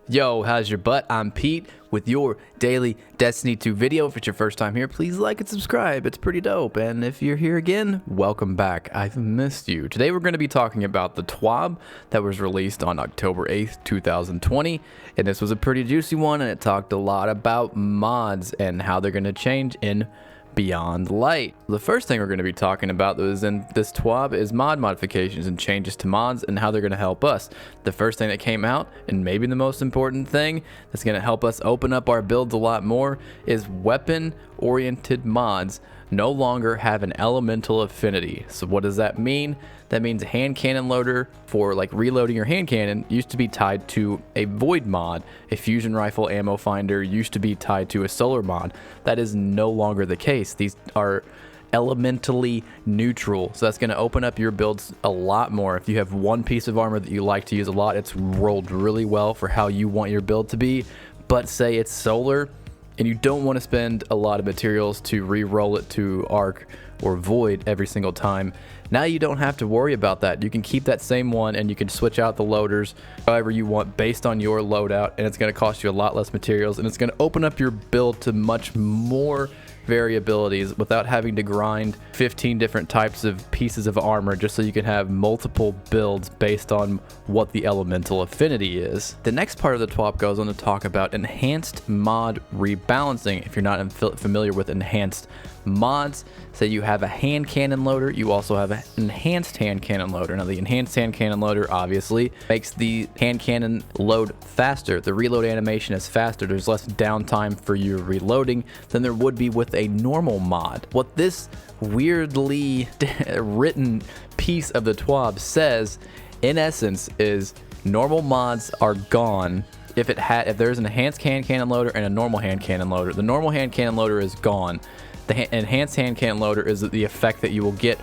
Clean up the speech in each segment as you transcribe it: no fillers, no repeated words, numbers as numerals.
Yo, how's your butt? I'm Pete with your daily Destiny 2 video. If it's your first time here, please like and subscribe. It's pretty dope. And if you're here again, welcome back. I've missed you. Today we're going to be talking about the TWAB that was released on October 8th, 2020. And this was a pretty juicy one, and it talked a lot about mods and how they're going to change in Beyond Light. The first thing we're going to be talking about is in this TWAB is mod modifications and changes to mods and how they're going to help us. The first thing that came out, and maybe the most important thing that's going to help us open up our builds a lot more, is weapon oriented mods no longer have an elemental affinity. So what does that mean? That means a hand cannon loader for like reloading your hand cannon used to be tied to a void mod. A fusion rifle ammo finder used to be tied to a solar mod. That is no longer the case. These are elementally neutral, so that's going to open up your builds a lot more. If you have one piece of armor that you like to use a lot, it's rolled really well for how you want your build to be. But say it's solar and you don't want to spend a lot of materials to re-roll it to arc or void every single time, now you don't have to worry about that. You can keep that same one and you can switch out the loaders however you want based on your loadout, and it's going to cost you a lot less materials, and it's going to open up your build to much more variabilities without having to grind 15 different types of pieces of armor just so you can have multiple builds based on what the elemental affinity is. The next part of the TWAB goes on to talk about enhanced mod rebalancing. If you're not familiar with enhanced mods, say you have a hand cannon loader, you also have an enhanced hand cannon loader. Now the enhanced hand cannon loader obviously makes the hand cannon load faster. The reload animation is faster. There's less downtime for your reloading than there would be with a normal mod. What this weirdly written piece of the TWAB says in essence is normal mods are gone. If there's an enhanced hand cannon loader and a normal hand cannon loader, the normal hand cannon loader is gone. The enhanced hand cannon loader is the effect that you will get,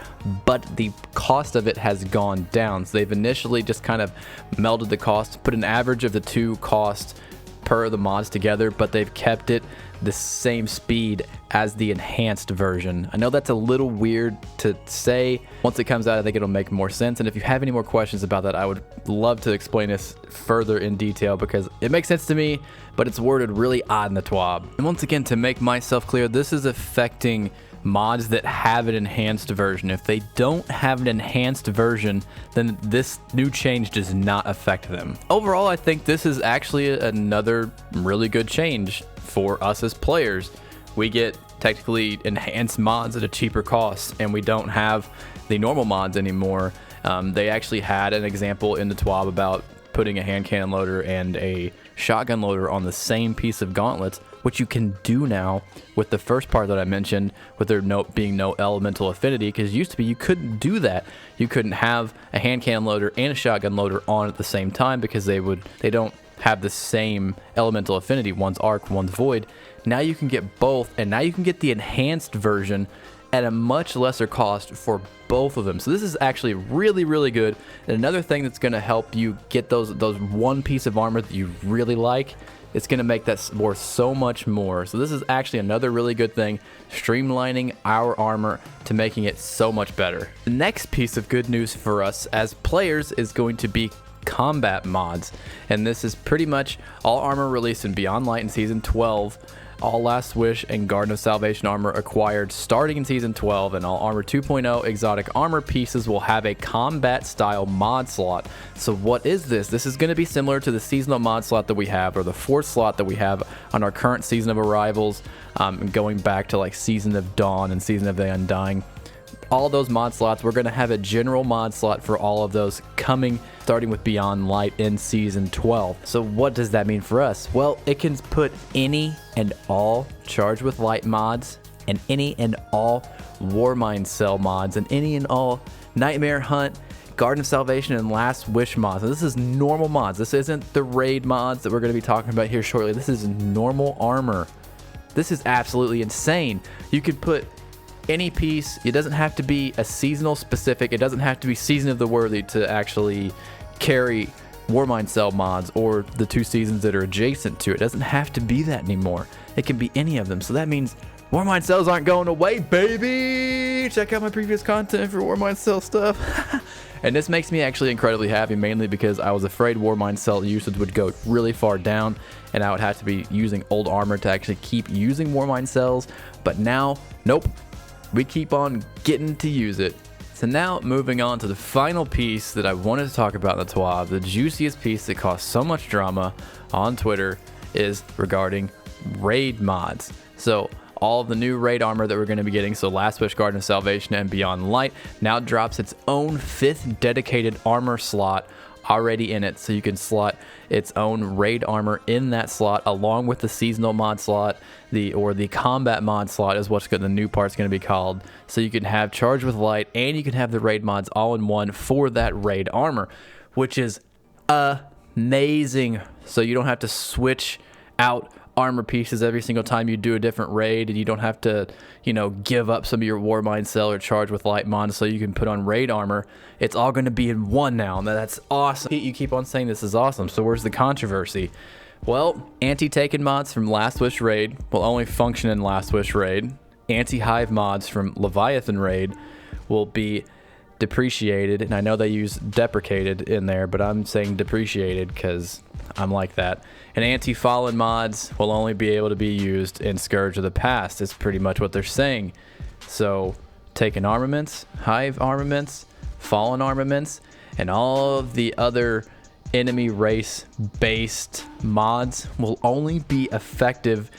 but the cost of it has gone down. So they've initially just kind of melded the cost, put an average of the two costs per the mods together, but they've kept it the same speed as the enhanced version. I know that's a little weird to say. Once it comes out, I think it'll make more sense. And if you have any more questions about that, I would love to explain this further in detail because it makes sense to me, but it's worded really odd in the TWAB. And once again, to make myself clear, this is affecting mods that have an enhanced version. If they don't have an enhanced version, then this new change does not affect them. Overall, I think this is actually another really good change for us as players. We get technically enhanced mods at a cheaper cost, and we don't have the normal mods anymore. They actually had an example in the TWAB about putting a hand cannon loader and a shotgun loader on the same piece of gauntlets, which you can do now with the first part that I mentioned, with there being no elemental affinity, because it used to be you couldn't do that. You couldn't have a hand cannon loader and a shotgun loader on at the same time because they don't have the same elemental affinity. One's arc, one's void. Now you can get both, and now you can get the enhanced version at a much lesser cost for both of them. So this is actually really, really good. And another thing that's going to help you get those one piece of armor that you really like, it's going to make that worth so much more. So this is actually another really good thing, streamlining our armor to making it so much better. The next piece of good news for us as players is going to be combat mods, and this is pretty much all armor released in Beyond Light in Season 12, all Last Wish and Garden of Salvation armor acquired starting in Season 12, and all Armor 2.0 exotic armor pieces will have a combat style mod slot. So what is this? This is going to be similar to the seasonal mod slot that we have, or the 4th slot that we have on our current Season of Arrivals, going back to like Season of Dawn and Season of the Undying. All those mod slots, we're going to have a general mod slot for all of those coming, starting with Beyond Light in Season 12. So what does that mean for us? Well, it can put any and all Charged with Light mods, and any and all Warmind Cell mods, and any and all Nightmare Hunt, Garden of Salvation, and Last Wish mods. And this is normal mods. This isn't the raid mods that we're going to be talking about here shortly. This is normal armor. This is absolutely insane. You could put any piece. It doesn't have to be a seasonal specific. It doesn't have to be Season of the Worthy to actually carry Warmind Cell mods or the 2 seasons that are adjacent to it. It doesn't have to be that anymore. It can be any of them. So that means Warmind Cells aren't going away, baby. Check out my previous content for Warmind Cell stuff. And this makes me actually incredibly happy, mainly because I was afraid Warmind cell usage would go really far down and I would have to be using old armor to actually keep using Warmind cells. But now, nope, we keep on getting to use it. So now moving on to the final piece that I wanted to talk about in the TWAB, the juiciest piece that caused so much drama on Twitter is regarding raid mods. So all of the new raid armor that we're going to be getting, so Last Wish, Garden of Salvation, and Beyond Light, now drops its own 5th dedicated armor slot already in it, so you can slot its own raid armor in that slot along with the seasonal mod slot, the combat mod slot is what's the new part's going to be called. So you can have Charge with Light and you can have the raid mods all in one for that raid armor, which is amazing. So you don't have to switch out armor pieces every single time you do a different raid, and you don't have to, you know, give up some of your Warmind cell or Charge with Light mods so you can put on raid armor. It's all going to be in one now, and that's awesome. You keep on saying this is awesome, so where's the controversy? Well, anti-taken mods from Last Wish raid will only function in Last Wish raid. Anti-hive mods from Leviathan raid will be depreciated, and I know they use deprecated in there, but I'm saying depreciated because I'm like that. And anti-fallen mods will only be able to be used in Scourge of the Past. Is pretty much what they're saying. So taken armaments, hive armaments, fallen armaments, and all of the other enemy race based mods will only be effective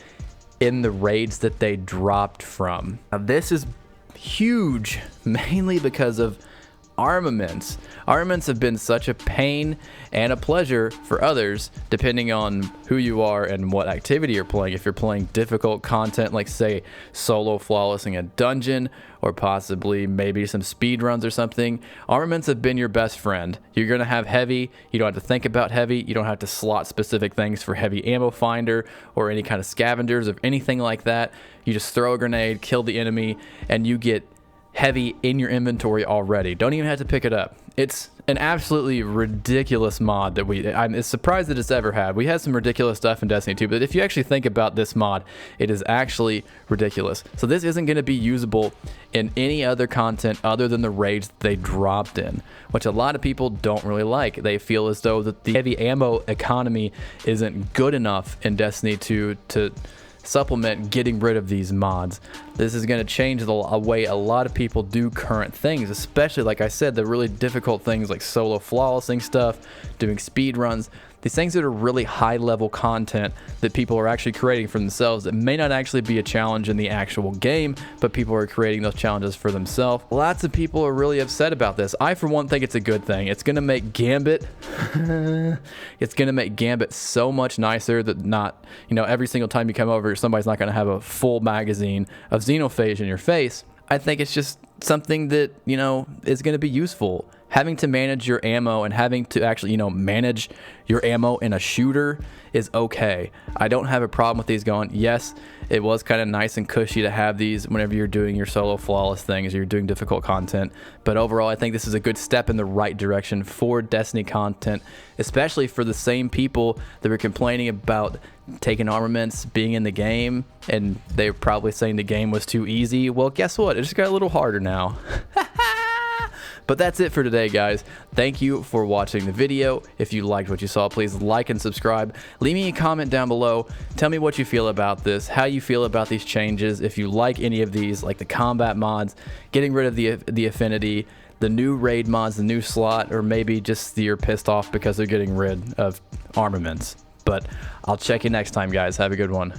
in the raids that they dropped from. Now this is huge, mainly because of armaments. Armaments have been such a pain and a pleasure for others, depending on who you are and what activity you're playing. If you're playing difficult content, like say solo flawlessing a dungeon, or possibly maybe some speed runs or something, armaments have been your best friend. You're gonna have heavy, you don't have to think about heavy, you don't have to slot specific things for heavy ammo finder or any kind of scavengers or anything like that. You just throw a grenade, kill the enemy, and you get heavy in your inventory already. Don't even have to pick it up. It's an absolutely ridiculous mod that I'm surprised that it's ever had. We had some ridiculous stuff in Destiny 2, but if you actually think about this mod, it is actually ridiculous. So this isn't going to be usable in any other content other than the raids that they dropped in, which a lot of people don't really like. They feel as though that the heavy ammo economy isn't good enough in Destiny 2 to supplement getting rid of these mods. This is going to change the way a lot of people do current things, especially, like I said, the really difficult things like solo flawlessing stuff, doing speed runs, these things that are really high level content that people are actually creating for themselves that may not actually be a challenge in the actual game, but people are creating those challenges for themselves. Lots of people are really upset about this. I, for one, think it's a good thing. It's going to make Gambit it's going to make Gambit so much nicer that not, you know, every single time you come over, somebody's not going to have a full magazine of Xenophage in your face. I think it's just something that, you know, is going to be useful. Having to manage your ammo and having to actually, you know, manage your ammo in a shooter is okay. I don't have a problem with these going. Yes, it was kind of nice and cushy to have these whenever you're doing your solo flawless things, you're doing difficult content. But overall, I think this is a good step in the right direction for Destiny content, especially for the same people that were complaining about taking armaments being in the game, and they were probably saying the game was too easy. Well, guess what? It just got a little harder now. But that's it for today, guys. Thank you for watching the video. If you liked what you saw, please like and subscribe. Leave me a comment down below. Tell me what you feel about this, how you feel about these changes. If you like any of these, like the combat mods, getting rid of the affinity, the new raid mods, the new slot, or maybe just you're pissed off because they're getting rid of armaments. But I'll check you next time, guys. Have a good one.